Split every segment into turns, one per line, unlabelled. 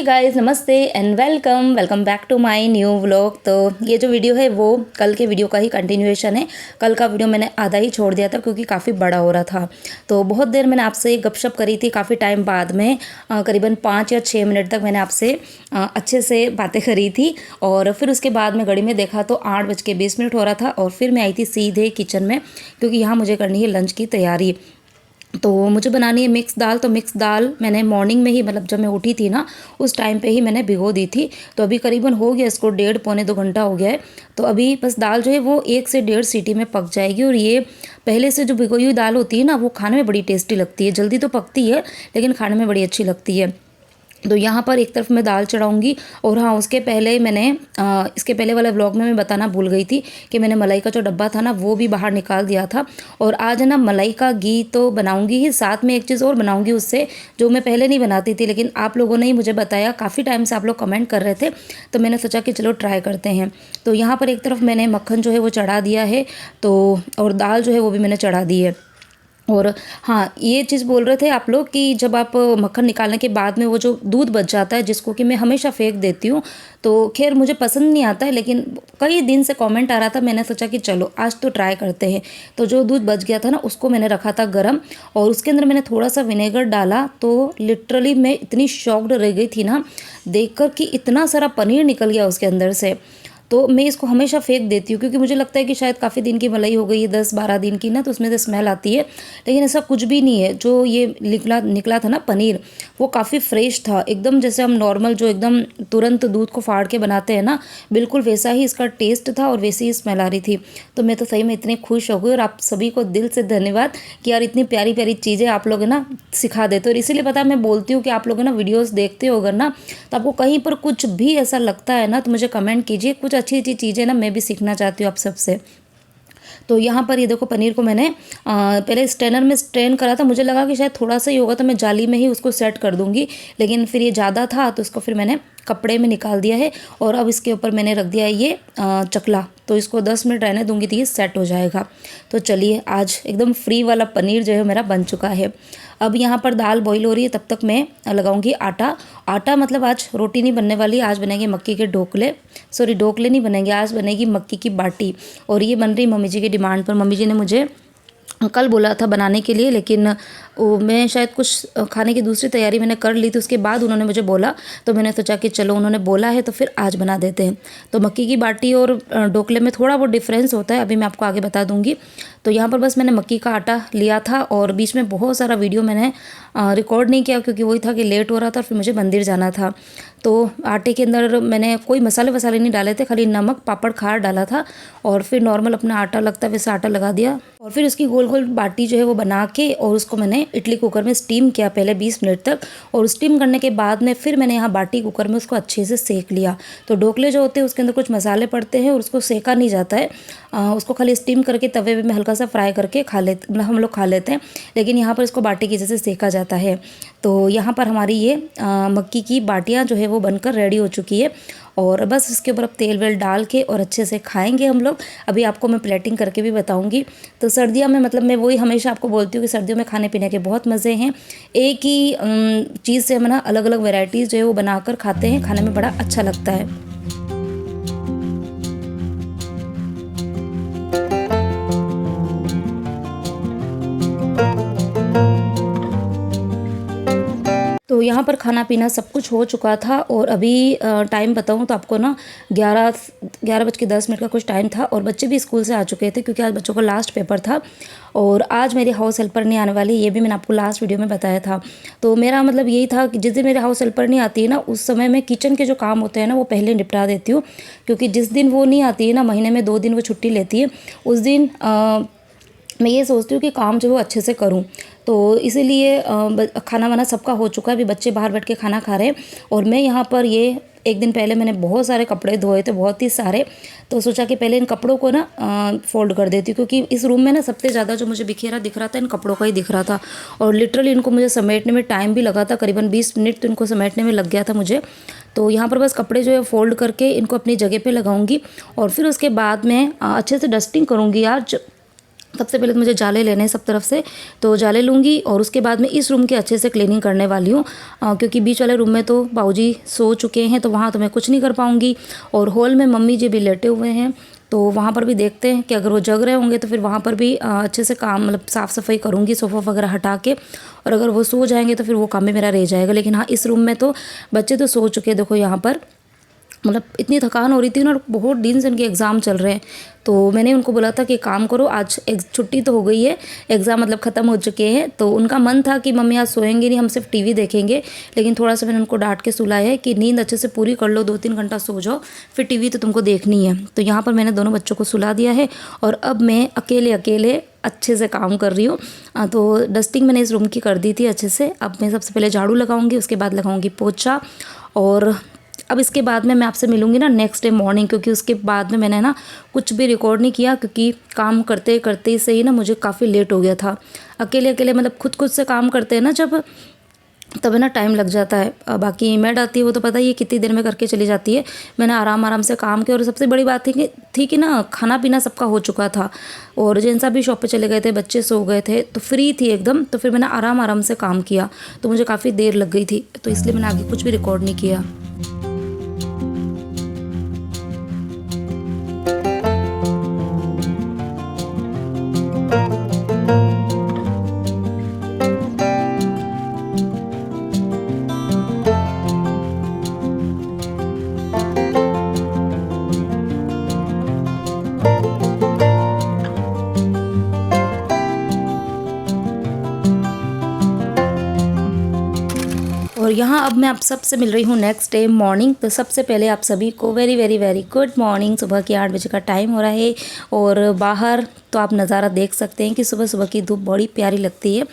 हे guys, नमस्ते and welcome welcome back to my new vlog. तो ये जो वीडियो है वो कल के वीडियो का ही कंटिन्यूएशन है। कल का वीडियो मैंने आधा ही छोड़ दिया था क्योंकि काफ़ी बड़ा हो रहा था। तो बहुत देर मैंने आपसे गपशप करी थी, काफ़ी टाइम बाद में करीबन 5 या 6 मिनट तक मैंने आपसे अच्छे से बातें करी थी। और फिर उसके बाद मैं घड़ी में देखा तो 8:20 हो रहा था और फिर मैं आई थी सीधे किचन में, क्योंकि यहाँ मुझे करनी है लंच की तैयारी। तो मुझे बनानी है मिक्स दाल। तो मिक्स दाल मैंने मॉर्निंग में ही, मतलब जब मैं उठी थी ना उस टाइम पे ही मैंने भिगो दी थी। तो अभी करीबन हो गया इसको 1.5-पौने 2 घंटा हो गया है। तो अभी बस दाल जो है वो 1 से 1.5 सीटी में पक जाएगी। और ये पहले से जो भिगोई हुई दाल होती है ना वो खाने में बड़ी टेस्टी लगती है। जल्दी तो पकती है लेकिन खाने में बड़ी अच्छी लगती है। तो यहाँ पर एक तरफ मैं दाल चढ़ाऊँगी। और हाँ, उसके पहले मैंने इसके पहले वाले व्लॉग में मैं बताना भूल गई थी कि मैंने मलाई का जो डब्बा था ना वो भी बाहर निकाल दिया था। और आज है ना मलाई का घी तो बनाऊँगी ही, साथ में एक चीज़ और बनाऊँगी उससे, जो मैं पहले नहीं बनाती थी लेकिन आप लोगों ने ही मुझे बताया, काफ़ी टाइम से आप लोग कमेंट कर रहे थे तो मैंने सोचा कि चलो ट्राई करते हैं। तो यहाँ पर एक तरफ मैंने मक्खन जो है वो चढ़ा दिया है, तो और दाल जो है वो भी मैंने चढ़ा दी है। और हाँ, ये चीज़ बोल रहे थे आप लोग कि जब आप मक्खन निकालने के बाद में वो जो दूध बच जाता है, जिसको कि मैं हमेशा फेंक देती हूँ, तो खैर मुझे पसंद नहीं आता है, लेकिन कई दिन से कमेंट आ रहा था, मैंने सोचा कि चलो आज तो ट्राई करते हैं। तो जो दूध बच गया था ना उसको मैंने रखा था गरम, और उसके अंदर मैंने थोड़ा सा विनेगर डाला। तो लिटरली मैं इतनी शॉक्ड रह गई थी ना देखकर कि इतना सारा पनीर निकल गया उसके अंदर से। तो मैं इसको हमेशा फेंक देती हूँ क्योंकि मुझे लगता है कि शायद काफ़ी दिन की मलाई हो गई है, 10-12 दिन की ना, तो उसमें से स्मेल आती है। लेकिन ऐसा कुछ भी नहीं है। जो ये निकला निकला था ना पनीर, वो काफ़ी फ्रेश था एकदम, जैसे हम नॉर्मल जो एकदम तुरंत दूध को फाड़ के बनाते हैं ना, बिल्कुल वैसा ही इसका टेस्ट था और वैसी ही स्मेल आ रही थी। तो मैं तो सही में इतनी खुश हो गई। और आप सभी को दिल से धन्यवाद कि यार इतनी प्यारी प्यारी चीज़ें आप लोग है ना सिखा देते हो। और इसीलिए पता है मैं बोलती हूँ कि आप लोग है ना वीडियोज़ देखते हो अगर ना, तो आपको कहीं पर कुछ भी ऐसा लगता है ना तो मुझे कमेंट कीजिए। कुछ अच्छी अच्छी चीज़ें ना मैं भी सीखना चाहती हूँ आप सबसे। तो यहाँ पर ये देखो पनीर को मैंने पहले स्ट्रेनर में स्ट्रेन करा था। मुझे लगा कि शायद थोड़ा सा ही होगा तो मैं जाली में ही उसको सेट कर दूँगी, लेकिन फिर ये ज़्यादा था तो इसको फिर मैंने कपड़े में निकाल दिया है। और अब इसके ऊपर मैंने रख दिया है ये चकला। तो इसको 10 मिनट रहने दूंगी तो ये सेट हो जाएगा। तो चलिए, आज एकदम फ्री वाला पनीर जो है मेरा बन चुका है। अब यहाँ पर दाल बॉईल हो रही है, तब तक मैं लगाऊंगी आटा। आटा मतलब आज रोटी नहीं बनने वाली, आज बनेंगे मक्की के ढोकले। सॉरी, ढोकले नहीं बनेंगे, आज बनेगी मक्की की बाटी। और ये बन रही मम्मी जी की डिमांड पर। मम्मी जी ने मुझे कल बोला था बनाने के लिए, लेकिन मैं शायद कुछ खाने की दूसरी तैयारी मैंने कर ली थी, उसके बाद उन्होंने मुझे बोला तो मैंने सोचा कि चलो उन्होंने बोला है तो फिर आज बना देते हैं। तो मक्की की बाटी और ढोकले में थोड़ा बहुत डिफरेंस होता है, अभी मैं आपको आगे बता दूंगी। तो यहाँ पर बस मैंने मक्की का आटा लिया था और बीच में बहुत सारा वीडियो मैंने रिकॉर्ड नहीं किया क्योंकि वही था कि लेट हो रहा था और फिर मुझे मंदिर जाना था। तो आटे के अंदर मैंने कोई मसाले वसाले नहीं डाले थे, खाली नमक पापड़ खार डाला था और फिर नॉर्मल अपना आटा लगता है वैसे आटा लगा दिया। और फिर उसकी गोल गोल बाटी जो है वो बना के और उसको मैंने इडली कुकर में स्टीम किया पहले 20 मिनट तक। और स्टीम करने के बाद में फिर मैंने यहाँ बाटी कुकर में उसको अच्छे से सेक लिया। तो ढोकले जो होते हैं उसके अंदर कुछ मसाले पड़ते हैं और उसको सेका नहीं जाता है, उसको खाली स्टीम करके तवे में हल्का सा फ्राई करके खा लेते, मतलब हम लोग खा लेते हैं। लेकिन यहाँ पर इसको बाटी की जैसे सेका जाता है। तो यहाँ पर हमारी ये मक्की की बाटियाँ जो है वो बनकर रेडी हो चुकी है। और बस इसके ऊपर अब तेल वेल डाल के और अच्छे से खाएंगे हम लोग। अभी आपको मैं प्लेटिंग करके भी बताऊंगी। तो सर्दियों में, मतलब मैं वही हमेशा आपको बोलती हूँ कि सर्दियों में खाने पीने के बहुत मज़े हैं। एक ही चीज़ से हम ना अलग अलग वेराइटीज़ जो है वो बनाकर खाते हैं, खाने में बड़ा अच्छा लगता है। तो यहाँ पर खाना पीना सब कुछ हो चुका था और अभी टाइम बताऊँ तो आपको ना 11:10 का कुछ टाइम था। और बच्चे भी स्कूल से आ चुके थे क्योंकि आज बच्चों का लास्ट पेपर था। और आज मेरी हाउस हेल्पर नहीं आने वाली, ये भी मैंने आपको लास्ट वीडियो में बताया था। तो मेरा मतलब यही था कि जिस दिन मेरे हाउस हेल्पर नहीं आती है ना, उस समय मैं किचन के जो काम होते हैं ना वो पहले निपटा देती हूँ। क्योंकि जिस दिन वो नहीं आती है ना, महीने में 2 दिन वो छुट्टी लेती है, उस दिन मैं ये सोचती हूँ कि काम जो है वो अच्छे से करूँ। तो इसीलिए खाना वाना सबका हो चुका है, अभी बच्चे बाहर बैठ के खाना खा रहे हैं। और मैं यहाँ पर ये एक दिन पहले मैंने बहुत सारे कपड़े धोए थे, बहुत ही सारे। तो सोचा कि पहले इन कपड़ों को ना फोल्ड कर देती हूँ क्योंकि इस रूम में ना सबसे ज़्यादा जो मुझे बिखेरा दिख रहा था इन कपड़ों का ही दिख रहा था। और लिटरली इनको मुझे समेटने में टाइम भी लगा था, करीबन 20 मिनट तो इनको समेटने में लग गया था मुझे। तो यहाँ पर बस कपड़े जो है फोल्ड करके इनको अपनी जगह पे लगाऊंगी और फिर उसके बाद मैं अच्छे से डस्टिंग करूँगी यार। सबसे पहले तो मुझे जाले लेने हैं सब तरफ से, तो जाले लूँगी और उसके बाद में इस रूम की अच्छे से क्लीनिंग करने वाली हूँ, क्योंकि बीच वाले रूम में तो बाबूजी सो चुके हैं तो वहाँ तो मैं कुछ नहीं कर पाऊँगी। और हॉल में मम्मी जी भी लेटे हुए हैं, तो वहाँ पर भी देखते हैं कि अगर वो जग रहे होंगे तो फिर वहाँ पर भी अच्छे से काम मतलब साफ़ सफाई करूँगी सोफ़ा वगैरह हटा के। और अगर वो सो जाएंगे तो फिर वो काम भी मेरा रह जाएगा। लेकिन हाँ, इस रूम में तो बच्चे तो सो चुके हैं। देखो यहाँ पर मतलब इतनी थकान हो रही थी ना, और बहुत दिन से उनके एग्ज़ाम चल रहे हैं, तो मैंने उनको बोला था कि काम करो, आज एक छुट्टी तो हो गई है, एग्ज़ाम मतलब ख़त्म हो चुके हैं। तो उनका मन था कि मम्मी आज सोएंगे नहीं, हम सिर्फ टीवी देखेंगे। लेकिन थोड़ा सा मैंने उनको डांट के सुलाया है कि नींद अच्छे से पूरी कर लो, 2-3 घंटा सो जाओ, फिर टीवी तो तुमको देखनी है। तो यहाँ पर मैंने दोनों बच्चों को सुला दिया है और अब मैं अकेले अकेले अच्छे से काम कर रही हूँ। तो डस्टिंग मैंने इस रूम की कर दी थी अच्छे से। अब मैं सबसे पहले झाड़ू लगाऊंगी, उसके बाद लगाऊंगी पोछा। और अब इसके बाद में मैं आपसे मिलूंगी ना नेक्स्ट डे मॉर्निंग, क्योंकि उसके बाद में मैंने ना कुछ भी रिकॉर्ड नहीं किया, क्योंकि काम करते करते से ही ना मुझे काफ़ी लेट हो गया था। अकेले अकेले मतलब खुद से काम करते हैं ना जब, तब है ना टाइम लग जाता है। बाकी मेड आती है वो तो पता ही है कितनी देर में करके चली जाती है। मैंने आराम से काम किया। और सबसे बड़ी बात थी कि ना खाना पीना सबका हो चुका था और जेंट्स भी शॉप पे चले गए थे, बच्चे सो गए थे, तो फ्री थी एकदम। तो फिर मैंने आराम से काम किया, तो मुझे काफ़ी देर लग गई थी, तो इसलिए मैंने आगे कुछ भी रिकॉर्ड नहीं किया। और यहाँ अब मैं आप सबसे मिल रही हूँ नेक्स्ट डे मॉर्निंग। तो सबसे पहले आप सभी को very very very good morning. सुबह के 8 बजे का टाइम हो रहा है और बाहर तो आप नज़ारा देख सकते हैं कि सुबह सुबह की धूप बड़ी प्यारी लगती है।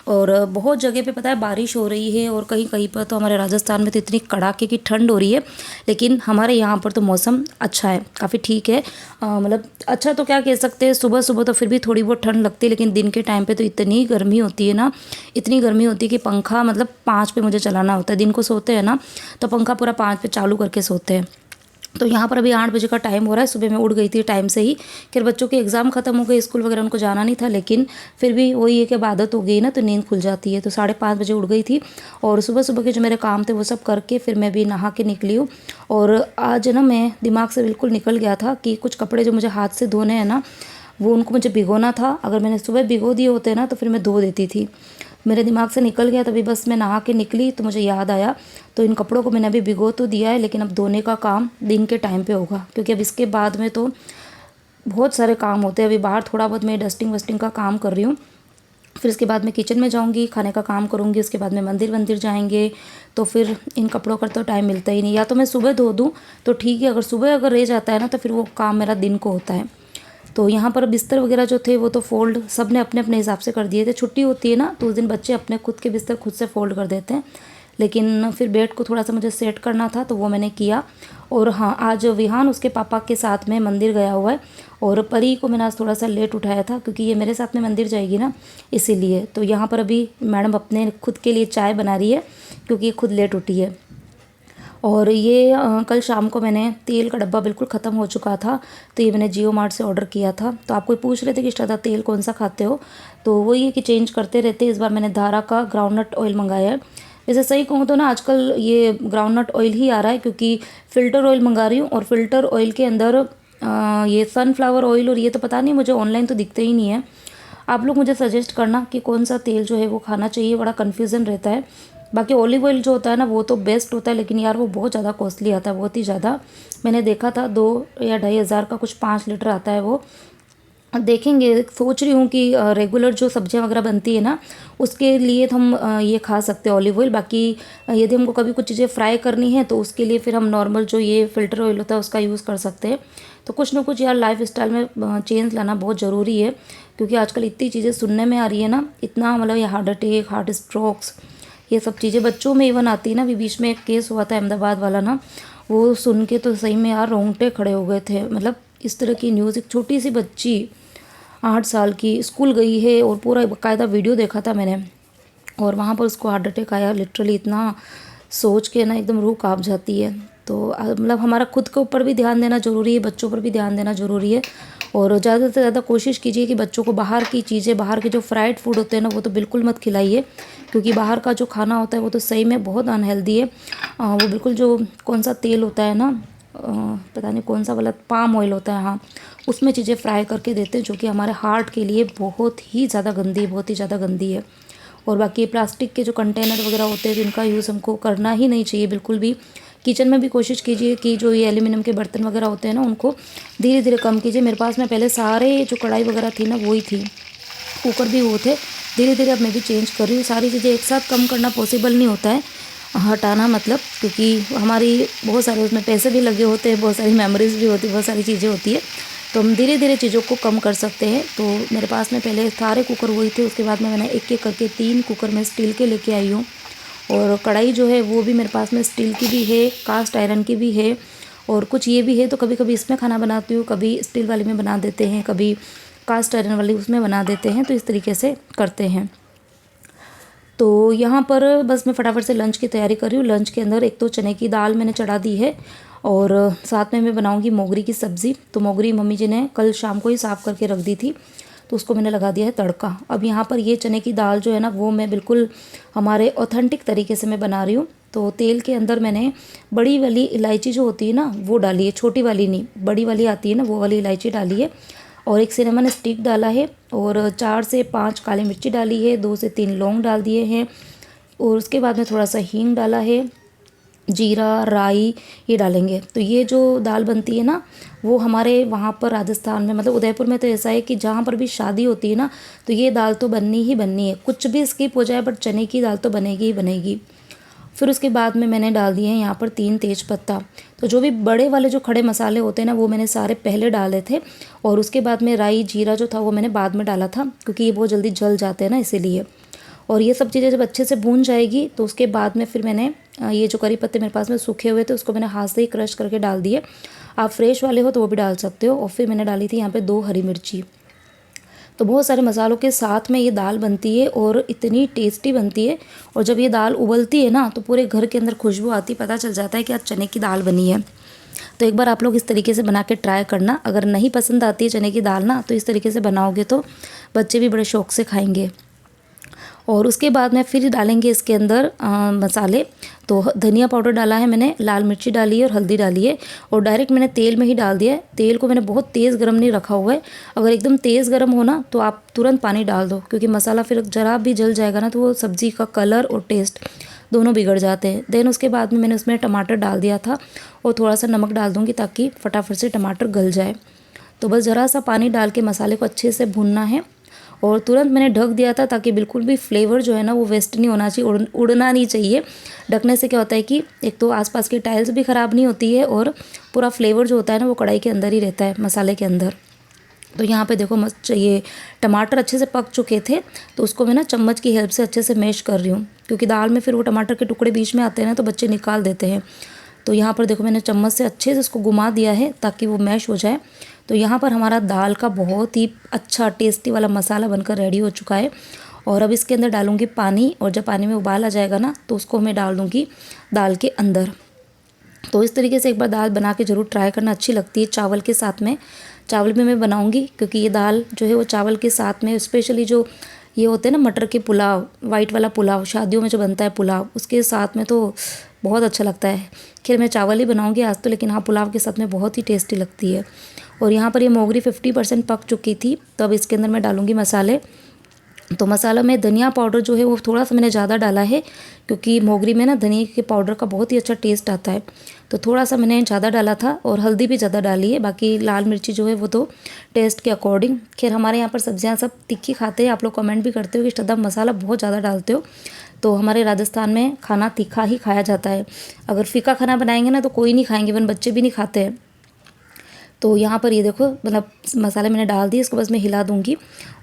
और बहुत जगह पे पता है बारिश हो रही है, और कहीं कहीं पर तो हमारे राजस्थान में तो इतनी कड़ाके की ठंड हो रही है। लेकिन हमारे यहाँ पर तो मौसम अच्छा है, काफ़ी ठीक है। मतलब अच्छा तो क्या कह सकते हैं, सुबह सुबह तो फिर भी थोड़ी बहुत ठंड लगती है, लेकिन दिन के टाइम पे तो इतनी गर्मी होती है ना, इतनी गर्मी होती है कि पंखा मतलब 5 पे मुझे चलाना होता है। दिन को सोते हैं ना तो पंखा पूरा 5 पे चालू करके सोते हैं। तो यहाँ पर अभी 8 बजे का टाइम हो रहा है। सुबह मैं उठ गई थी टाइम से ही, फिर बच्चों के एग्ज़ाम ख़त्म हो गए, स्कूल वगैरह उनको जाना नहीं था, लेकिन फिर भी वही है कि अब आदत हो गई ना तो नींद खुल जाती है। तो 5:30 बजे उठ गई थी और सुबह सुबह के जो मेरे काम थे वो सब करके फिर मैं भी नहा के निकली हूँ। और आज ना मैं दिमाग से बिल्कुल निकल गया था कि कुछ कपड़े जो मुझे हाथ से धोने हैं ना, वो उनको मुझे भिगोना था। अगर मैंने सुबह भिगो दिए होते ना तो फिर मैं धो देती थी, मेरे दिमाग से निकल गया। तभी बस मैं नहा के निकली तो मुझे याद आया। तो इन कपड़ों को मैंने अभी भिगो तो दिया है, लेकिन अब धोने का काम दिन के टाइम पे होगा, क्योंकि अब इसके बाद में तो बहुत सारे काम होते हैं। अभी बाहर थोड़ा बहुत मैं डस्टिंग वस्टिंग का काम कर रही हूँ, फिर इसके बाद मैं किचन में जाऊँगी, खाने का काम करूँगी, उसके बाद में मंदिर जाएंगे। तो फिर इन कपड़ों का तो टाइम मिलता ही नहीं। या तो मैं सुबह धो दूँ तो ठीक है, अगर सुबह अगर रह जाता है ना तो फिर वो काम मेरा दिन को होता है। तो यहाँ पर बिस्तर वगैरह जो थे वो तो फ़ोल्ड सब ने अपने अपने हिसाब से कर दिए थे। छुट्टी होती है ना तो उस दिन बच्चे अपने खुद के बिस्तर खुद से फ़ोल्ड कर देते हैं, लेकिन फिर बेड को थोड़ा सा मुझे सेट करना था तो वो मैंने किया। और हाँ, आज विहान उसके पापा के साथ में मंदिर गया हुआ है, और परी को मैंने आज थोड़ा सा लेट उठाया था क्योंकि ये मेरे साथ में मंदिर जाएगी ना, इसीलिए। तो यहाँ पर अभी मैडम अपने खुद के लिए चाय बना रही है क्योंकि ये खुद लेट उठी है। और ये कल शाम को मैंने तेल का डब्बा बिल्कुल ख़त्म हो चुका था, तो ये मैंने जियो मार्ट से ऑर्डर किया था। तो आप कोई पूछ रहे थे कि श्रद्धा तेल कौन सा खाते हो, तो वो ये कि चेंज करते रहते। इस बार मैंने धारा का ग्राउंडनट ऑयल मंगाया है। वैसे सही कहूँ तो ना आजकल ये ग्राउंडनट ऑयल ही आ रहा है, क्योंकि फ़िल्टर ऑयल मंगा रही हूँ और फ़िल्टर ऑयल के अंदर ये सनफ्लावर ऑयल और ये तो पता नहीं, मुझे ऑनलाइन तो दिखते ही नहीं है। आप लोग मुझे सजेस्ट करना कि कौन सा तेल जो है वो खाना चाहिए, बड़ा कन्फ्यूज़न रहता है। बाकी ऑलिव ऑयल जो होता है ना वो तो बेस्ट होता है, लेकिन यार वो बहुत ज़्यादा कॉस्टली आता है, बहुत ही ज़्यादा। मैंने देखा था 2 या 2,500 का कुछ 5 लीटर आता है वो। देखेंगे, सोच रही हूँ कि रेगुलर जो सब्जियां वगैरह बनती है ना उसके लिए तो हम ये खा सकते हैं ऑलिव ऑयल। बाकी यदि हमको कभी कुछ चीज़ें फ्राई करनी है तो उसके लिए फिर हम नॉर्मल जो ये फ़िल्टर ऑयल होता है उसका यूज़ कर सकते हैं। तो कुछ ना कुछ यार लाइफ स्टाइल में चेंज लाना बहुत ज़रूरी है, क्योंकि आजकल इतनी चीज़ें सुनने में आ रही है ना, इतना मतलब ये हार्ट अटैक, हार्ट स्ट्रोक्स, ये सब चीज़ें बच्चों में इवन आती है ना। अभी बीच में एक केस हुआ था अहमदाबाद वाला ना, वो सुन के तो सही में यार रोंगटे खड़े हो गए थे। मतलब इस तरह की न्यूज़, एक छोटी सी बच्ची 8 साल की स्कूल गई है और पूरा बाकायदा वीडियो देखा था मैंने, और वहाँ पर उसको हार्ट अटैक आया। लिटरली इतना सोच के ना एकदम रूह काँप जाती है। तो मतलब हमारा खुद के ऊपर भी ध्यान देना ज़रूरी है, बच्चों पर भी ध्यान देना ज़रूरी है। और ज़्यादा से ज़्यादा कोशिश कीजिए कि बच्चों को बाहर की चीज़ें, बाहर के जो फ्राइड फूड होते हैं ना, वो तो बिल्कुल मत खिलाइए, क्योंकि बाहर का जो खाना होता है वो तो सही में बहुत अनहेल्दी है। वो बिल्कुल जो कौन सा तेल होता है ना, पता नहीं कौन सा वाला, पाम ऑयल होता है, हाँ, उसमें चीज़ें फ्राई करके देते हैं, जो कि हमारे हार्ट के लिए बहुत ही ज़्यादा गंदी, बहुत ही ज़्यादा गंदी है। और बाकी प्लास्टिक के जो कंटेनर वगैरह होते हैं, जिनका यूज़ हमको करना ही नहीं चाहिए बिल्कुल भी। किचन में भी कोशिश कीजिए कि जो ये एल्यूमिनियम के बर्तन वगैरह होते हैं ना, उनको धीरे धीरे कम कीजिए। मेरे पास में पहले सारे जो कढ़ाई वगैरह थी ना, वही थी, कुकर भी वो थे। धीरे धीरे अब मैं भी चेंज कर रही हूँ। सारी चीज़ें एक साथ कम करना पॉसिबल नहीं होता है, हटाना मतलब, क्योंकि हमारी बहुत सारे उसमें पैसे भी लगे होते हैं, बहुत सारी मेमोरीज भी होती है, बहुत सारी चीज़ें होती है, तो हम धीरे धीरे चीज़ों को कम कर सकते हैं। तो मेरे पास में पहले सारे कुकर वही थे, उसके बाद में मैंने एक एक करके 3 कुकर में स्टील के लेके आई हूँ। और कढ़ाई जो है वो भी मेरे पास में स्टील की भी है, कास्ट आयरन की भी है, और कुछ ये भी है। तो कभी कभी इसमें खाना बनाती हूँ, कभी स्टील वाली में बना देते हैं, कभी कास्ट आयरन वाली उसमें बना देते हैं, तो इस तरीके से करते हैं। तो यहाँ पर बस मैं फटाफट से लंच की तैयारी कर रही हूँ। लंच के अंदर एक तो चने की दाल मैंने चढ़ा दी है, और साथ में मैं बनाऊँगी मोगरी की सब्ज़ी। तो मोगरी मम्मी जी ने कल शाम को ही साफ़ करके रख दी थी, तो उसको मैंने लगा दिया है तड़का। अब यहाँ पर ये चने की दाल जो है ना, वो मैं बिल्कुल हमारे ऑथेंटिक तरीके से मैं बना रही हूँ। तो तेल के अंदर मैंने बड़ी वाली इलायची जो होती है ना, वो डाली है, छोटी वाली नहीं, बड़ी वाली आती है ना, वो वाली इलायची डाली है, और एक सिनेमन स्टिक डाला है, और 4 से 5 काली मिर्ची डाली है, 2 से 3 लौंग डाल दिए हैं, और उसके बाद में थोड़ा सा हींग डाला है, जीरा, राई ये डालेंगे। तो ये जो दाल बनती है ना, वो हमारे वहाँ पर राजस्थान में, मतलब उदयपुर में तो ऐसा है कि जहाँ पर भी शादी होती है ना, तो ये दाल तो बननी ही बननी है, कुछ भी स्किप हो जाए बट चने की दाल तो बनेगी ही बनेगी। फिर उसके बाद में मैंने डाल दिए हैं यहाँ पर 3 तेज पत्ता। तो जो भी बड़े वाले जो खड़े मसाले होते हैं ना, वो मैंने सारे पहले डाले थे, और उसके बाद में राई जीरा जो था वो मैंने बाद में डाला था, क्योंकि ये बहुत जल्दी जल जाते हैं ना, इसीलिए। और ये सब चीज़ें जब अच्छे से भून जाएगी, तो उसके बाद में फिर मैंने ये जो करी पत्ते मेरे पास में सूखे हुए थे, उसको मैंने हाथ से ही क्रश करके डाल दिए। आप फ्रेश वाले हो तो वो भी डाल सकते हो। और फिर मैंने डाली थी यहाँ पे 2 हरी मिर्ची। तो बहुत सारे मसालों के साथ में ये दाल बनती है, और इतनी टेस्टी बनती है। और जब ये दाल उबलती है ना, तो पूरे घर के अंदर खुशबू आती, पता चल जाता है कि आज चने की दाल बनी है। तो एक बार आप लोग इस तरीके से बना के ट्राई करना। अगर नहीं पसंद आती है चने की दाल ना, तो इस तरीके से बनाओगे तो बच्चे भी बड़े शौक से खाएंगे। और उसके बाद में फिर डालेंगे इसके अंदर मसाले। तो धनिया पाउडर डाला है मैंने, लाल मिर्ची डाली है, और हल्दी डाली है, और डायरेक्ट मैंने तेल में ही डाल दिया है। तेल को मैंने बहुत तेज़ गर्म नहीं रखा हुआ है। अगर एकदम तेज़ गर्म हो ना, तो आप तुरंत पानी डाल दो, क्योंकि मसाला फिर जरा भी जल जाएगा ना, तो वो सब्ज़ी का कलर और टेस्ट दोनों बिगड़ जाते हैं। देन उसके बाद में मैंने उसमें टमाटर डाल दिया था, और थोड़ा सा नमक डाल दूँगी ताकि फटाफट से टमाटर गल जाए। तो बस ज़रा सा पानी डाल के मसाले को अच्छे से भूनना है, और तुरंत मैंने ढक दिया था, ताकि बिल्कुल भी फ्लेवर जो है ना वो वेस्ट नहीं होना चाहिए, उड़ना नहीं चाहिए। ढकने से क्या होता है कि एक तो आसपास की टाइल्स भी ख़राब नहीं होती है, और पूरा फ्लेवर जो होता है ना वो कढ़ाई के अंदर ही रहता है, मसाले के अंदर। तो यहाँ पे देखो ये टमाटर अच्छे से पक चुके थे, तो उसको मैं ना चम्मच की हेल्प से अच्छे से मैश कर रही हूँ, क्योंकि दाल में फिर वो टमाटर के टुकड़े बीच में आते हैं ना, तो बच्चे निकाल देते हैं। तो यहाँ पर देखो मैंने चम्मच से अच्छे से इसको घुमा दिया है, ताकि वो मैश हो जाए। तो यहाँ पर हमारा दाल का बहुत ही अच्छा टेस्टी वाला मसाला बनकर रेडी हो चुका है। और अब इसके अंदर डालूँगी पानी, और जब पानी में उबाल आ जाएगा ना, तो उसको मैं डाल दूँगी दाल के अंदर। तो इस तरीके से एक बार दाल बना के ज़रूर ट्राई करना, अच्छी लगती है चावल के साथ में। चावल भी मैं बनाऊँगी, क्योंकि ये दाल जो है वो चावल के साथ में, स्पेशली जो ये होते हैं ना मटर के पुलाव, वाइट वाला पुलाव, शादियों में जो बनता है पुलाव, उसके साथ में तो बहुत अच्छा लगता है। खैर मैं चावल ही बनाऊँगी आज तो, लेकिन हाँ पुलाव के साथ में बहुत ही टेस्टी लगती है। और यहाँ पर ये मोगरी 50% पक चुकी थी, तो अब इसके अंदर मैं डालूँगी मसाले। तो मसाला में धनिया पाउडर जो है वो थोड़ा सा मैंने ज़्यादा डाला है, क्योंकि मोगरी में ना धनिया के पाउडर का बहुत ही अच्छा टेस्ट आता है, तो थोड़ा सा मैंने ज़्यादा डाला था। और हल्दी भी ज़्यादा डाली है, बाकी लाल मिर्ची जो है वो तो टेस्ट के अकॉर्डिंग। खैर हमारे यहाँ पर सब्जियाँ सब तीखी खाते हैं, आप लोग कमेंट भी करते हो कि श्रद्धा मसाला बहुत ज़्यादा डालते हो। तो हमारे राजस्थान में खाना तीखा ही खाया जाता है। अगर फीका खाना बनाएंगे ना तो कोई नहीं खाएंगे, वन बच्चे भी नहीं खाते हैं। तो यहाँ पर ये देखो, मतलब मसाले मैंने डाल दिए, इसको बस मैं हिला दूँगी।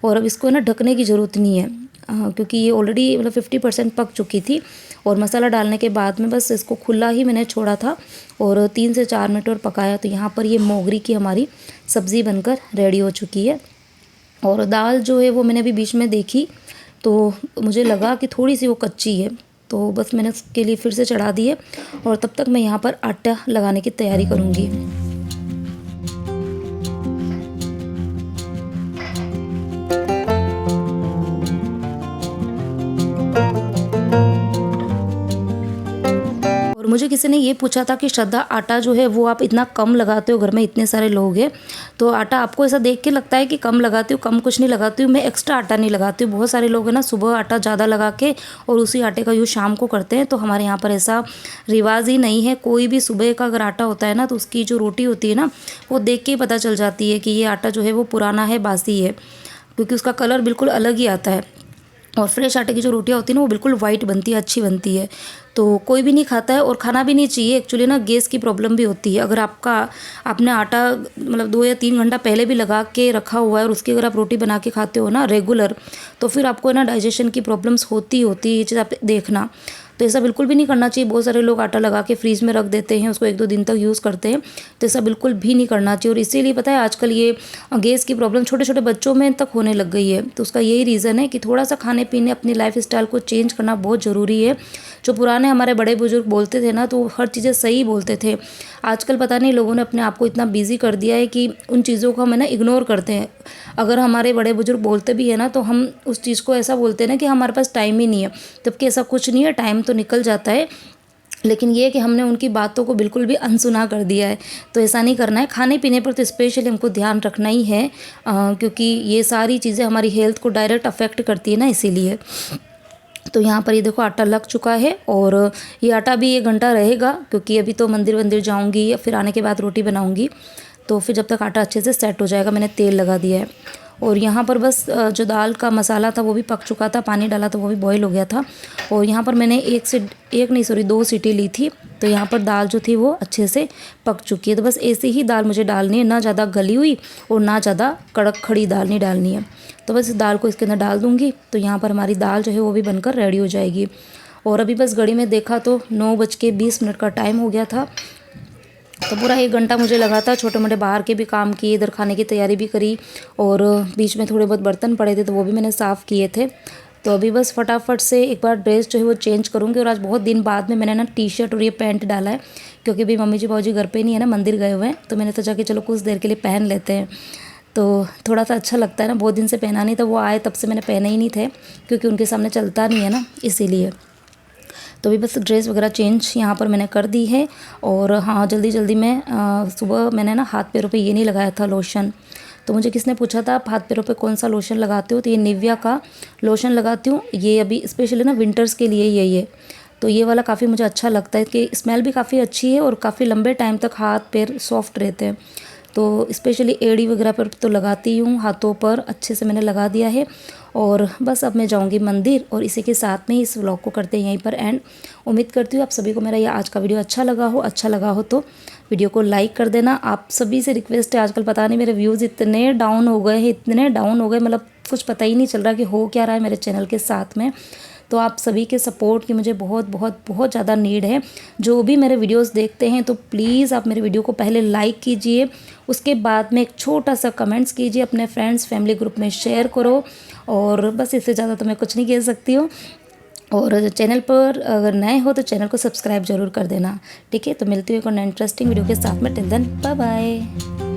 और अब इसको ना ढकने की ज़रूरत नहीं है, क्योंकि ये ऑलरेडी मतलब 50% पक चुकी थी। और मसाला डालने के बाद में बस इसको खुला ही मैंने छोड़ा था, और 3 से 4 मिनट और पकाया। तो यहाँ पर ये मोगरी की हमारी सब्ज़ी बनकर रेडी हो चुकी है। और दाल जो है वो मैंने अभी बीच में देखी, तो मुझे लगा कि थोड़ी सी वो कच्ची है, तो बस मैंने उसके लिए फिर से चढ़ा दी है। और तब तक मैं यहाँ पर आटा लगाने की तैयारी करूँगी। मुझे किसी ने ये पूछा था कि श्रद्धा आटा जो है वो आप इतना कम लगाते हो, घर में इतने सारे लोग हैं तो आटा आपको ऐसा देख के लगता है कि कम लगाती हूँ, कम कुछ नहीं लगाती हूँ, मैं एक्स्ट्रा आटा नहीं लगाती हूँ। बहुत सारे लोग हैं ना सुबह आटा ज़्यादा लगा के और उसी आटे का यूज़ शाम को करते हैं, तो हमारे यहाँ पर ऐसा रिवाज ही नहीं है। कोई भी सुबह का अगर आटा होता है ना तो उसकी जो रोटी होती है ना वो देख के ही पता चल जाती है कि ये आटा जो है वो पुराना है, बासी है, क्योंकि उसका कलर बिल्कुल अलग ही आता है। और फ्रेश आटे की जो रोटियां होती है ना वो बिल्कुल वाइट बनती है, अच्छी बनती है। तो कोई भी नहीं खाता है और खाना भी नहीं चाहिए। एक्चुअली ना गैस की प्रॉब्लम भी होती है। अगर आपने आटा मतलब 2 या 3 घंटा पहले भी लगा के रखा हुआ है और उसकी अगर आप रोटी बना के खाते हो ना रेगुलर, तो फिर आपको ना डाइजेशन की प्रॉब्लम्स होती है। ये चीज़ आप देखना, तो ऐसा बिल्कुल भी नहीं करना चाहिए। बहुत सारे लोग आटा लगा के फ्रीज में रख देते हैं, उसको 1-2 दिन तक यूज़ करते हैं, तो ऐसा बिल्कुल भी नहीं करना चाहिए। और इसीलिए पता है आजकल ये गैस की प्रॉब्लम छोटे छोटे बच्चों में तक होने लग गई है। तो उसका यही रीज़न है कि थोड़ा सा खाने पीने अपनी लाइफ स्टाइल को चेंज करना बहुत ज़रूरी है। जो पुराने हमारे बड़े बुजुर्ग बोलते थे ना तो हर चीज़ें सही बोलते थे। आजकल पता नहीं लोगों ने अपने आप को इतना बिजी कर दिया है कि उन चीज़ों को हम है ना इग्नोर करते हैं। अगर हमारे बड़े बुजुर्ग बोलते भी है ना तो हम उस चीज़ को ऐसा बोलते हैं ना कि हमारे पास टाइम ही नहीं है, जबकि ऐसा कुछ नहीं है, टाइम तो निकल जाता है। लेकिन ये कि हमने उनकी बातों को बिल्कुल भी अनसुना कर दिया है, तो ऐसा नहीं करना है। खाने पीने पर तो स्पेशली हमको ध्यान रखना ही है, क्योंकि ये सारी चीज़ें हमारी हेल्थ को डायरेक्ट अफेक्ट करती है ना, इसीलिए। तो यहाँ पर ये देखो आटा लग चुका है और ये आटा भी 1 घंटा रहेगा, क्योंकि अभी तो मंदिर वंदिर जाऊँगी या फिर आने के बाद रोटी बनाऊँगी, तो फिर जब तक आटा अच्छे से सेट हो जाएगा। मैंने तेल लगा दिया है और यहाँ पर बस जो दाल का मसाला था वो भी पक चुका था, पानी डाला तो वो भी बॉईल हो गया था। और यहाँ पर मैंने 2 सीटी ली थी, तो यहाँ पर दाल जो थी वो अच्छे से पक चुकी है। तो बस ऐसे ही दाल मुझे डालनी है, ना ज़्यादा गली हुई और ना ज़्यादा कड़क खड़ी दाल नहीं डालनी है। तो बस इस दाल को इसके अंदर डाल दूँगी, तो यहाँ पर हमारी दाल जो है वो भी बनकर रेडी हो जाएगी। और अभी बस घड़ी में देखा तो 9:20 का टाइम हो गया था। तो पूरा 1 घंटा मुझे लगा था, छोटे मोटे बाहर के भी काम किए, इधर खाने की तैयारी भी करी और बीच में थोड़े बहुत बर्तन पड़े थे तो वो भी मैंने साफ़ किए थे। तो अभी बस फटाफट से एक बार ड्रेस जो है वो चेंज करूँगी। और आज बहुत दिन बाद में मैंने ना टी-शर्ट और ये पैंट डाला है, क्योंकि अभी मम्मी जी बाबूजी घर पे नहीं है ना, मंदिर गए हुए हैं, तो मैंने सोचा कि चलो कुछ देर के लिए पहन लेते हैं, तो थोड़ा सा अच्छा लगता है ना। बहुत दिन से पहना नहीं था, वो आए तब से मैंने पहने ही नहीं थे, क्योंकि उनके सामने चलता नहीं है ना, इसीलिए। तो अभी बस ड्रेस वगैरह चेंज यहाँ पर मैंने कर दी है। और हाँ, जल्दी जल्दी में सुबह मैंने ना हाथ पैरों पे ये नहीं लगाया था लोशन। तो मुझे किसने पूछा था आप हाथ पैरों पे कौन सा लोशन लगाते हो, तो ये निविया का लोशन लगाती हूँ। ये अभी स्पेशली ना विंटर्स के लिए यही है, तो ये वाला काफ़ी मुझे अच्छा लगता है कि स्मेल भी काफ़ी अच्छी है और काफ़ी लंबे टाइम तक हाथ पैर सॉफ्ट रहते हैं। तो स्पेशली एड़ी वगैरह पर तो लगाती हूँ, हाथों पर अच्छे से मैंने लगा दिया है। और बस अब मैं जाऊँगी मंदिर, और इसी के साथ में इस व्लॉग को करते हैं यहीं पर एंड। उम्मीद करती हूँ आप सभी को मेरा ये आज का वीडियो अच्छा लगा हो तो वीडियो को लाइक कर देना। आप सभी से रिक्वेस्ट है, आजकल पता नहीं मेरे व्यूज़ इतने डाउन हो गए हैं, मतलब कुछ पता ही नहीं चल रहा कि हो क्या रहा है मेरे चैनल के साथ में। तो आप सभी के सपोर्ट की मुझे बहुत बहुत बहुत ज़्यादा नीड है। जो भी मेरे वीडियोस देखते हैं तो प्लीज़ आप मेरे वीडियो को पहले लाइक कीजिए, उसके बाद में एक छोटा सा कमेंट्स कीजिए, अपने फ्रेंड्स फैमिली ग्रुप में शेयर करो, और बस इससे ज़्यादा तो मैं कुछ नहीं कह सकती हूँ। और चैनल पर अगर नए हो तो चैनल को सब्सक्राइब ज़रूर कर देना, ठीक है। तो मिलती हूँ एक और इंटरेस्टिंग वीडियो के साथ में। Till then bye bye.